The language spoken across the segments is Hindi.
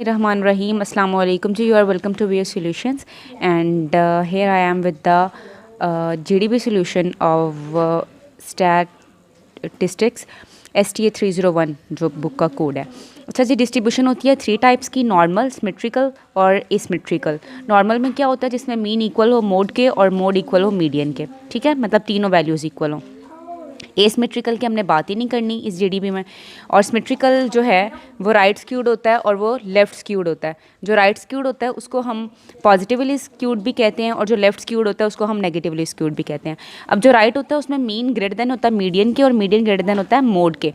Rahman Rahim. Assalamu alaikum ji. You are welcome to VR Solutions, and here I am with the GDP solution of statistics STA 301 जो बुक का कोड है। अच्छा जी, डिस्ट्रीब्यूशन होती है 3 टाइप्स की, नॉर्मल, सिमेट्रिकल और एसिमेट्रिकल। नॉर्मल में क्या होता है, जिसमें मीन इक्वल हो मोड के और मोड इक्वल हो मीडियन के, ठीक है, मतलब तीनों वैल्यूज़ इक्वल हो। एसिमेट्रिकल की हमने बात ही नहीं करनी इस जीडीपी में। और सिमेट्रिकल जो है वो राइट स्क्यूड होता है और वो लेफ़्ट स्क्यूड होता है। जो राइट स्क्यूड होता है उसको हम पॉजिटिवली स्क्यूड भी कहते हैं, और जो लेफ़्ट स्क्यूड होता है उसको हम नेगेटिवली स्क्यूड भी कहते हैं। अब जो राइट होता है उसमें मीन ग्रेटर देन होता है मीडियन के, और मीडियन ग्रेटर देन होता है मोड के।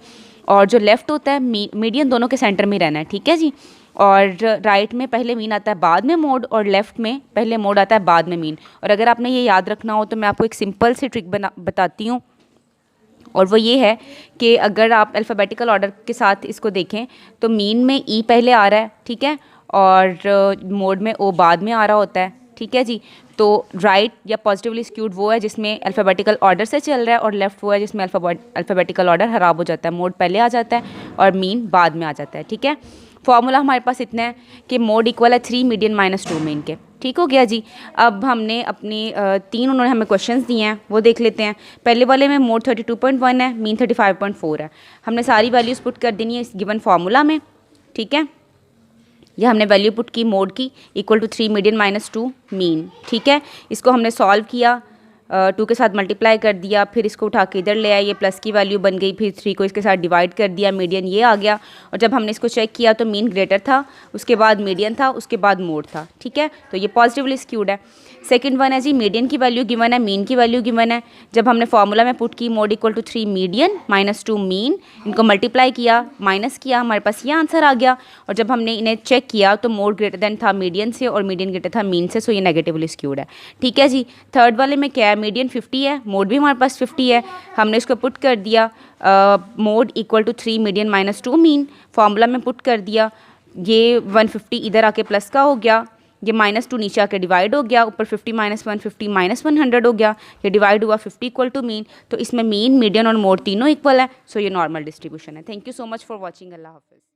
और जो लेफ़्ट होता है मीडियन दोनों के सेंटर में रहना है, ठीक है जी। और राइट में पहले मीन आता है बाद में मोड, और लेफ़्ट में पहले मोड आता है बाद में मीन। और अगर आपने ये याद रखना हो तो मैं आपको एक सिंपल सी ट्रिक बताती हूँ, और वो ये है कि अगर आप अल्फ़ाबेटिकल ऑर्डर के साथ इसको देखें तो मीन में ई पहले आ रहा है, ठीक है, और मोड में ओ बाद में आ रहा होता है, ठीक है जी। तो राइट या पॉजिटिवली स्क्यूड वो है जिसमें अल्फ़ाबेटिकल ऑर्डर से चल रहा है, और लेफ़्ट वो है जिसमें अल्फ़ाबेटिकल ऑर्डर ख़राब हो जाता है, मोड पहले आ जाता है और मीन बाद में आ जाता है, ठीक है। फॉर्मूला हमारे पास इतना है कि मोड इक्वल है 3 मीडियन माइनस 2 मीन के, ठीक हो गया जी। अब हमने अपनी तीन उन्होंने हमें क्वेश्चंस दिए हैं, वो देख लेते हैं। पहले वाले में मोड 32.1 है, मीन 35.4 है। हमने सारी वैल्यूज़ पुट कर देनी है इस गिवन फार्मूला में, ठीक है। ये हमने वैल्यू पुट की मोड की equal to 3 median minus 2 mean, ठीक है। इसको हमने सॉल्व किया, 2 के साथ मल्टीप्लाई कर दिया, फिर इसको उठा के इधर ले आए, ये प्लस की वैल्यू बन गई, फिर 3 को इसके साथ डिवाइड कर दिया, मीडियन ये आ गया। और जब हमने इसको चेक किया तो मीन ग्रेटर था, उसके बाद मीडियन था, उसके बाद मोड था, ठीक है। तो ये पॉजिटिवली स्क्यूड है। सेकंड वन है जी, मीडियन की वैल्यू गिवन है, मीन की वैल्यू गिवन है। जब हमने फॉर्मूला में पुट की mode equal to 3 median minus 2 mean, इनको मल्टीप्लाई किया, माइनस किया, हमारे पास ये आंसर आ गया। और जब हमने इन्हें चेक किया तो मोड ग्रेटर देन था मीडियन से और मीडियन ग्रेटर था मीन से, सो ये नेगेटिवली स्क्यूड है, ठीक है जी। थर्ड वाले में क्या है, मीडियन 50 है, मोड भी हमारे पास 50 है। हमने इसको पुट कर दिया, mode equal to 3 median minus 2 mean, formula में पुट कर दिया, ये 150 इधर आके प्लस का हो गया, ये -2 नीचे आके डिवाइड हो गया, ऊपर 50 माइनस 150 माइनस 100 हो गया, ये डिवाइड हुआ 50 इक्वल टू मीन। तो इसमें मीन, मीडियन और मोड तीनों इक्वल है, सो ये नॉर्मल डिस्ट्रीब्यूशन है। Thank you so much for watching. अल्लाह हाफिज़।